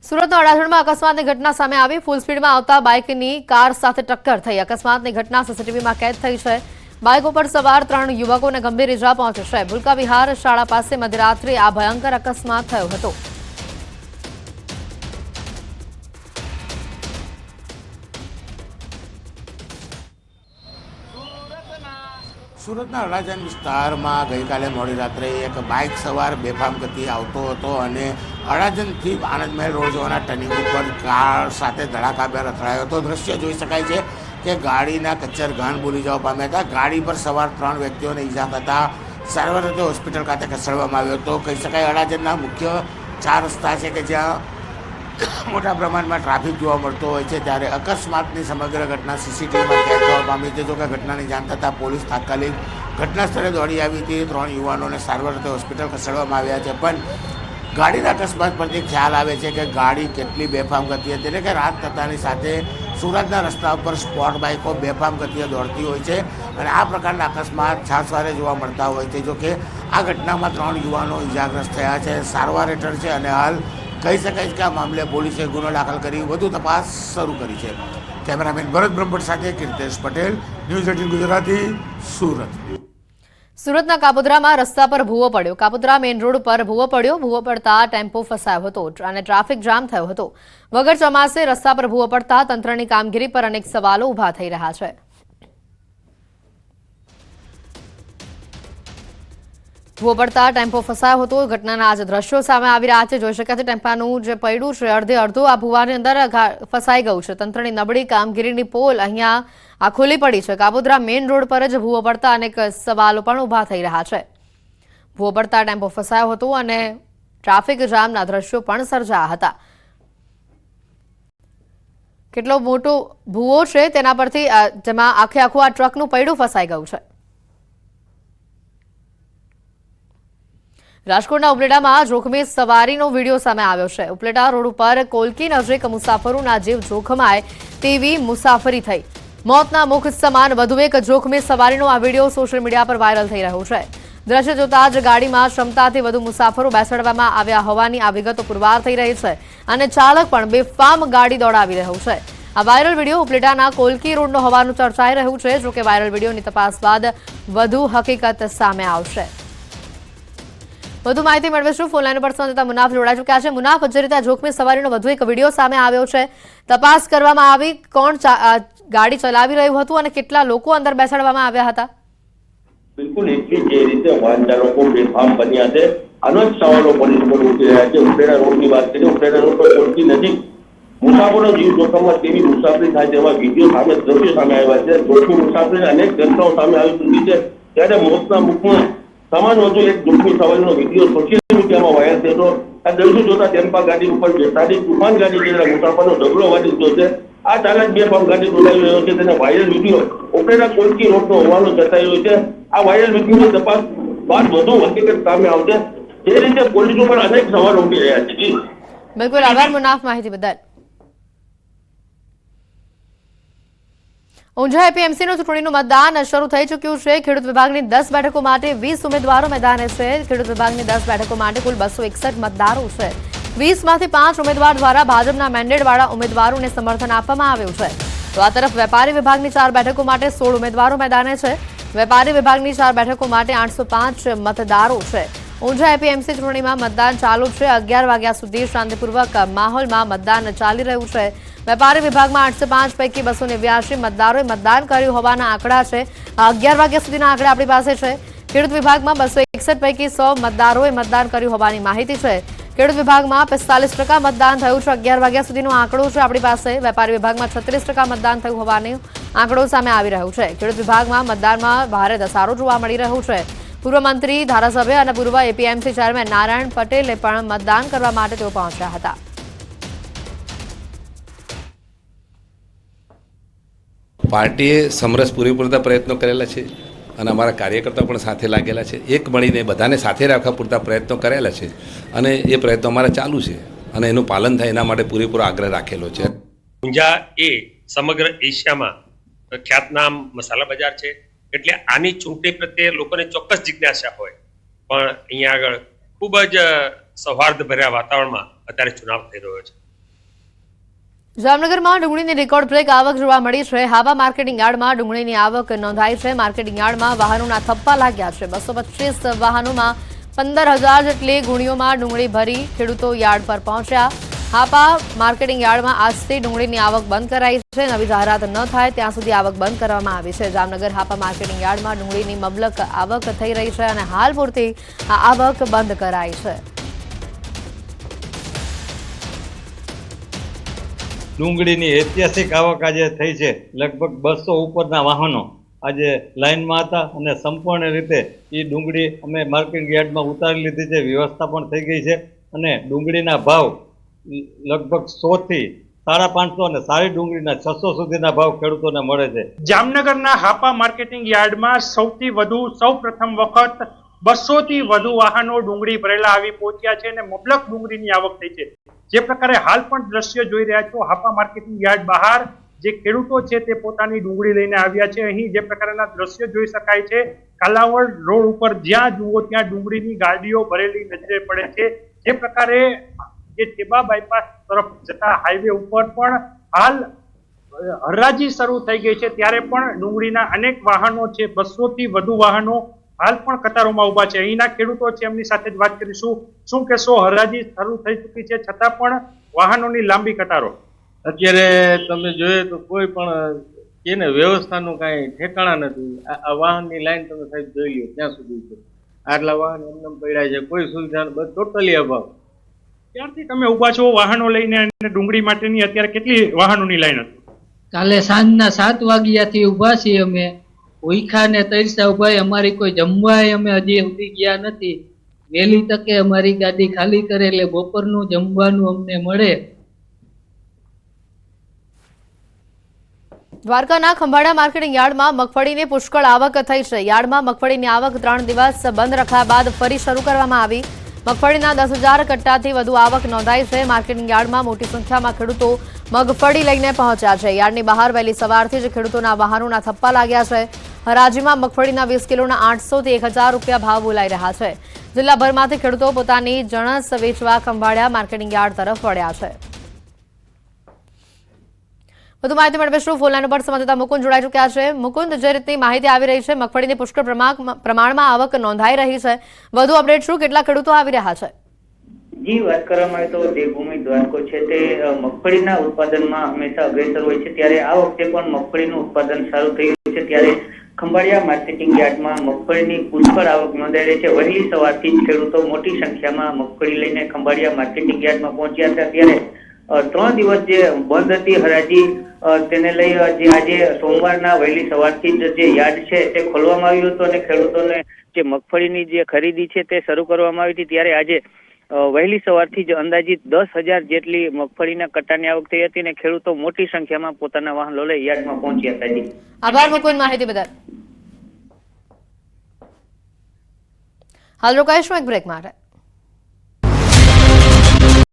સુરતના અડાજણમાં અકસ્માતની ઘટના સામે આવી। ફૂલ સ્પીડમાં આવતા બાઇકની કાર સાથે ટક્કર થઈ। અકસ્માતની ઘટના સીસીટીવીમાં કેદ થઈ છે। બાઇક ઉપર સવાર 3 યુવકોને ગંભીર ઇજા પહોંચી છે। ભૂલકા વિહાર શાળા પાસે મધરાત્રે આ ભયંકર અકસ્માત થયો હતો। સુરતના અડાજણ વિસ્તારમાં ગઈકાલે મોડી રાત્રે એક બાઇક સવાર બેફામ ગતિએ આવતો હતો અને અડાજણથી આનંદ મહેલ રોડ જવાના ટર્નિંગ ઉપર કાર સાથે ધડાકાભેર અથડાયો હતો। દ્રશ્ય જોઈ શકાય છે કે ગાડીના કચ્ચર ઘાણ બોલી જવા પામ્યા હતા। ગાડી પર સવાર 3 વ્યક્તિઓને ઈજા થતાં સારવાર અર્થે હોસ્પિટલ ખાતે ખસેડવામાં આવ્યો હતો। કહી શકાય અડાજણના મુખ્ય 4 રસ્તા છે કે જ્યાં મોટા પ્રમાણમાં ટ્રાફિક જોવા મળતો હોય છે, ત્યારે અકસ્માતની સમગ્ર ઘટના સીસીટીવીમાં કેદ થવા પામી છે। જો કે ઘટનાની જાણ થતાં પોલીસ તાત્કાલિક ઘટના સ્થળે દોડી આવી હતી। 3 યુવાનોને સારવાર અર્થે હોસ્પિટલ ખસેડવામાં આવ્યા છે, પણ ગાડીના અકસ્માત પરથી ખ્યાલ આવે છે કે ગાડી કેટલી બેફામ ગતિએ હતી। એટલે કે રાત થતાની સાથે સુરતના રસ્તા ઉપર સ્પોર્ટ બાઇકો બેફામ ગતિએ દોડતી હોય છે અને આ પ્રકારના અકસ્માત છાસવારે જોવા મળતા હોય છે। જો કે આ ઘટનામાં 3 યુવાનો ઇજાગ્રસ્ત થયા છે, સારવાર હેઠળ છે અને હાલ કહી શકાય છે કે આ મામલે પોલીસે ગુનો દાખલ કરી વધુ તપાસ શરૂ કરી છે। કેમેરામેન ભરત બ્રહ્મભટ્ટ સાથે કીર્તેશ પટેલ, ન્યૂઝ 18 ગુજરાતી, સુરત। સુરતના કાપોદ્રામાં રસ્તા પર ભૂવો પડ્યો। કાપોદ્રા મેઇન રોડ પર ભૂવો પડ્યો। ભૂવો પડતા ટેમ્પો ફસાયો હતો અને ટ્રાફિક જામ થયો હતો। વગર ચોમાસે રસ્તા પર ભૂવો પડતા તંત્રની કામગીરી પર અનેક સવાલો ઊભા થઈ રહ્યા છે। ભૂવો પડતા ટેમ્પો ફસાયો હતો। ઘટનાના આજે દ્રશ્યો સામે આવી રહ્યા છે। જોઈ શકાય છે ટેમ્પાનું જે પૈડું છે અડધું આ ભૂવાની અંદર ફસાઈ ગયું છે। તંત્રની નબળી કામગીરીની પોલ અહીંયા આ ખુલ્લી પડી છે। કાપોદ્રા મેઇન રોડ પર જ ભૂવો પડતા અનેક સવાલો પણ ઊભા થઈ રહ્યા છે। ભૂવો પડતા ટેમ્પો ફસાયો હતો અને ટ્રાફિક જામના દ્રશ્યો પણ સર્જાયા હતા। કેટલો મોટો ભૂવો છે તેના પરથી જેમાં આખું આ ટ્રકનું પૈડું ફસાઈ ગયું છે। રાજકોટના ઉપલેટામાં જોખમી સવારીનો વિડીયો સામે આવ્યો છે। ઉપલેટા રોડ ઉપર કોલકી નજીક મુસાફરોના જીવ જોખમાય તેવી મુસાફરી થઈ। મોતના મુખ સમાન વધુ એક જોખમી સવારીનો આ વિડીયો સોશિયલ મીડિયા પર વાયરલ થઈ રહ્યો છે। દ્રશ્ય જોતા જ ગાડીમાં ક્ષમતાથી વધુ મુસાફરો બેસાડવામાં આવ્યા હોવાની આ વિગતો પુરવાર થઈ રહી છે અને ચાલક પણ બેફામ ગાડી દોડાવી રહ્યો છે। આ વાયરલ વિડીયો ઉપલેટાના કોલકી રોડનો હોવાનું ચર્ચાઈ રહ્યું છે। જોકે વાયરલ વિડીયોની તપાસ બાદ વધુ હકીકત સામે આવશે। વધુ માહિતી મેળવીશું। ફોનલાઈન પર સંવાદદાતા મુનાફ જોડાઈ ચૂક્યા છે। મુનાફ, જે રીતે જોખમી સવારીનો વધુ એક વિડીયો સામે આવ્યો છે, તપાસ કરવામાં આવી, કોણ ગાડી ચલાવી રહ્યું હતું અને કેટલા લોકો અંદર બેસાડવામાં આવ્યા હતા? બિલકુલ એટલી જે રીતે વાહન ચાલકો બેફામ બન્યા છે, આનો જ સવાલો પોલીસ ઉપર ઉઠી રહ્યા છે। ઉપલેટા રોડની વાત કરીએ, ઉપલેટા રોડ પર કોલકી નજીક મુસાફરો જીવ જોખમમાં તેવી મુસાફરી થાય તેવા વિડીયો સામે દ્રશ્યો સામે આવ્યા છે। જોખમી મુસાફરીની અનેક ઘટનાઓ સામે આવી ચૂકી છે, ત્યારે મોતના મુખમાં સમાન વધુ એક જોખમી સવારીનો વિડીયો સોશિયલ મીડિયામાં વાયરલ થયો। આ દ્રશ્યો જોતા ટેમ્પા ગાડી ઉપર બેસાડી તુફાન ગાડી જેના મુસાફરનો ઢગલો વાળી ગયો છે। આ ચાલક બેફામ ગાડી દોડાવી રહ્યો છે, તેને વાયરલ વિડીયો ઉપલેટા કોલકી રોડનો હોવાનું ચર્ચાઈ રહ્યું છે। આ વાયરલ વિડીયોની તપાસ બાદ વધુ હકીકત સામે આવશે। જે રીતે પોલીસ ઉપર અનેક સવાલો ઉઠી રહ્યા છે। બિલકુલ, આભાર મુનાફ માહિતી બદલ। ઊંઝા એપીએમસીનું ચૂંટણીનું મતદાન શરૂ થઈ ચૂક્યું છે। ખેડૂત વિભાગની 10 બેઠકો માટે 20 ઉમેદવારો મેદાને છે। ખેડૂત વિભાગની 10 બેઠકો માટે કુલ 261 મતદારો છે। 20માંથી 5 ઉમેદવાર દ્વારા ભાજપના મેન્ડેટવાળા ઉમેદવારોને સમર્થન આપવામાં આવ્યું છે। તો આ તરફ વેપારી વિભાગની 4 બેઠકો માટે 16 ઉમેદવારો મેદાને છે। વેપારી વિભાગની 4 બેઠકો માટે 805 મતદારો છે। ઊંઝા એપીએમસી ચૂંટણીમાં મતદાન ચાલુ છે। 11 વાગ્યા સુધી શાંતિપૂર્વક માહોલમાં મતદાન ચાલી રહ્યું છે। વેપારી વિભાગમાં 805 પૈકી 289 મતદારોએ મતદાન કર્યું હોવાના આંકડા છે। 11 વાગ્યા સુધીના આંકડા આપણી પાસે છે। ખેડૂત વિભાગમાં 261 પૈકી 100 મતદારોએ મતદાન કર્યું હોવાની માહિતી છે। ખેડૂત વિભાગમાં 45% મતદાન થયું છે। 11 વાગ્યા સુધીનો આંકડો છે આપણી પાસે। વેપારી વિભાગમાં 36% મતદાન થયું હોવાનો આંકડો સામે આવી રહ્યો છે। ખેડૂત વિભાગમાં મતદાનમાં ભારે ધસારો જોવા મળી રહ્યો છે। પૂર્વ મંત્રી, ધારાસભ્ય અને પૂર્વ એપીએમસી ચેરમેન નારાયણ પટેલે પણ મતદાન કરવા માટે તેઓ પહોંચ્યા હતા। પાર્ટીએ સમરસ પૂરેપૂરતા પ્રયત્નો કરેલા છે અને અમારા કાર્યકર્તાઓ પણ સાથે લાગેલા છે। એક મળીને બધાને સાથે રાખવા પૂરતા પ્રયત્નો કરેલા છે અને એ પ્રયત્નો અમારા ચાલુ છે અને એનું પાલન થાય એના માટે પૂરેપૂરો આગ્રહ રાખેલો છે। ઊંઝા એ સમગ્ર એશિયામાં ખ્યાતનામ મસાલા બજાર છે, એટલે આની ચૂંટણી પ્રત્યે લોકોને ચોક્કસ જિજ્ઞાસા હોય, પણ અહીંયા આગળ ખૂબ જ સૌહાર્દભર્યા વાતાવરણમાં અત્યારે ચુનાવ થઈ રહ્યો છે। જામનગરમાં ડુંગળીની રેકોર્ડ બ્રેક આવક જોવા મળી છે. હાવા માર્કેટિંગ યાર્ડમાં ડુંગળીની આવક નોંધાઈ છે. માર્કેટિંગ યાર્ડમાં વાહનોના થપ્પા લાગ્યા છે. 225 વાહનોમાં 15,000 જેટલી ગુણીઓમાં ડુંગળી ભરી ખેડૂતો યાર્ડ પર પહોંચ્યા. હાપા માર્કેટિંગ યાર્ડમાં આજથી ડુંગળીની આવક બંધ કરાઈ છે. નવી જાહેરાત ન થાય ત્યાં સુધી આવક બંધ કરવામાં આવી છે. જામનગર હાપા માર્કેટિંગ યાર્ડમાં ડુંગળીની મબલક આવક થઈ રહી છે અને હાલ પૂરતી આ આવક બંધ કરાઈ છે. ડુંગળીની ઐતિહાસિક આવક આજે થઈ છે. લગભગ 200 ઉપરના વાહનો આજે લાઇનમાં હતા અને સંપૂર્ણ રીતે એ ડુંગળી અમે માર્કેટિંગ યાર્ડમાં ઉતારી લીધી છે. વ્યવસ્થા પણ થઈ ગઈ છે અને ડુંગળીના ભાવ લગભગ 100 થી 550 અને સારી ડુંગળીના 600 સુધીના ભાવ ખેડૂતોને મળે છે. જામનગરના હાપા માર્કેટિંગ યાર્ડમાં સૌ પ્રથમ વખત 200 થી વધુ વાહનો ડુંગળી ભરેલા આવી પહોંચ્યા છે અને મબલક ડુંગળીની આવક થઈ છે. જે પ્રકારે હાલ પણ દ્રશ્ય જોઈ રહ્યા છો, હાપા માર્કેટિંગ યાર્ડ બહાર જે ખેડૂતો છે તે પોતાની ડુંગળી લઈને આવ્યા છે. અહીં જે પ્રકારના દ્રશ્યો જોઈ શકાય છે, કાલાવડ રોડ ઉપર જ્યાં જુઓ ત્યાં ડુંગળીની ગાડીઓ ભરેલી નજરે પડે છે. જે પ્રકારે જે ટેબા બાયપાસ તરફ જતા હાઈવે ઉપર પણ હાલ હરાજી શરૂ થઈ ગઈ છે. ત્યારે પણ ડુંગળીના અનેક વાહનો છે, 200 થી વધુ વાહનો હાલ પણ કતારોમાં ઉભા છે. અહીંના ખેડૂતો છે, એમની સાથે જ વાત કરીશું. શું કહેશો, હરાજી શરૂ થઈ ચૂકી છે છતાં પણ વાહનોની લાંબી કતારો? અત્યારે તમે જોઈએ તો કોઈ પણ એને વ્યવસ્થાનું કાંઈ ઠેકાણા નથી. આ વાહનની લાઈન તમે સાહેબ જોઈ લો ત્યાં સુધી છે. આટલા વાહન એમને પડ્યા છે, કોઈ સુવિધા બસ ટોટલી અભાવ. ત્યારથી તમે ઉભા છો વાહનો લઈને અને ડુંગળી માટેની અત્યારે કેટલી વાહનોની લાઈન હતી? કાલે સાંજના 7 વાગ્યાથી ઉભા છીએ અમે. ભૂખા ને તરસ્યા ઉભા. અમારી કોઈ જમવાય અમે હજી સુધી ગયા નથી. વહેલી તકે અમારી ગાડી ખાલી કરે એટલે બપોરનું જમવાનું અમને મળે. દ્વારકાના ખંભાળા માર્કેટિંગ યાર્ડમાં મગફળીની પુષ્કળ આવક થઈ છે. યાર્ડમાં મગફળીની આવક 3 દિવસ બંધ રખાયા બાદ ફરી શરૂ કરવામાં આવી. મગફળીના 10,000 કટ્ટાથી વધુ આવક નોંધાઈ છે. માર્કેટિંગ યાર્ડમાં મોટી સંખ્યામાં ખેડૂતો મગફળી લઈને પહોંચ્યા છે. યાર્ડની બહાર વહેલી સવારથી જ ખેડૂતોના વાહનોના થપ્પા લાગ્યા છે. હરાજીમાં મગફળીના 20 કિલોના 800 થી 1,000 રૂપિયા ભાવ બોલાઈ રહ્યા છે. જિલ્લાભરમાંથી ખેડૂતો પોતાની જણસ વેચવા ખંભાળિયા માર્કેટિંગ યાર્ડ તરફ વળ્યા છે. વધુ માહિતી મેળવીશું. ફોન લાઈન પર સંવાદદાતા મુકુંદ જોડાઈ ચૂક્યા છે. મુકુંદ, જે રીતની માહિતી આવી રહી છે, મગફળીની પુષ્કળ પ્રમાણમાં આવક નોંધાઈ રહી છે. વધુ અપડેટ શું, કેટલા ખેડૂતો આવી રહ્યા છે? જી, વાત કરવામાં આવે તો દેવભૂમિ દ્વારકો છે તે મગફળીના ઉત્પાદનમાં હંમેશા અગ્રેસર હોય છે. ત્યારે આ વખતે પણ મગફળીનું ઉત્પાદન સારું થઈ રહ્યું છે. ત્યારે ખંભાળિયા માર્કેટિંગ યાર્ડમાં મગફળીની પુષ્કળ આવક નોંધાઈ રહી છે. વહેલી સવારથી જ ખેડૂતો મોટી સંખ્યામાં મગફળી લઈને ખંભાળિયા માર્કેટિંગ યાર્ડમાં પહોંચ્યા હતા. ત્યારે 3 દિવસ જે બંધ હતી હરાજી, તેને લઈ જે આજે સોમવારના વહેલી સવારથી જ જે યાર્ડ છે તે ખોલવામાં આવ્યું હતું અને ખેડૂતોને જે મગફળીની જે ખરીદી છે તે શરૂ કરવામાં આવી હતી. ત્યારે આજે વહેલી સવારથી જ અંદાજિત 10,000 જેટલી મગફળીના કટ્ટાની આવક થઈ હતી અને ખેડૂતો મોટી સંખ્યામાં પોતાના વાહનો લઈ યાર્ડમાં પહોંચ્યા હતા. આભાર મુકુંદ માહિતી બદલ. હાલ રોકાઈશું એક બ્રેક માટે.